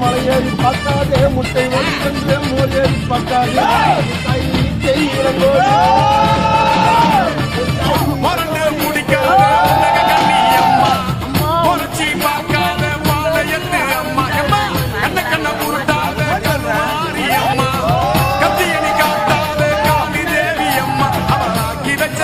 மலையேறி பார்க்காதே முட்டை வருகின்ற மோரேறி பார்க்காதே கத்தியணி காட்டாத காளி தேவி அம்மா அவனாக்கி வச்ச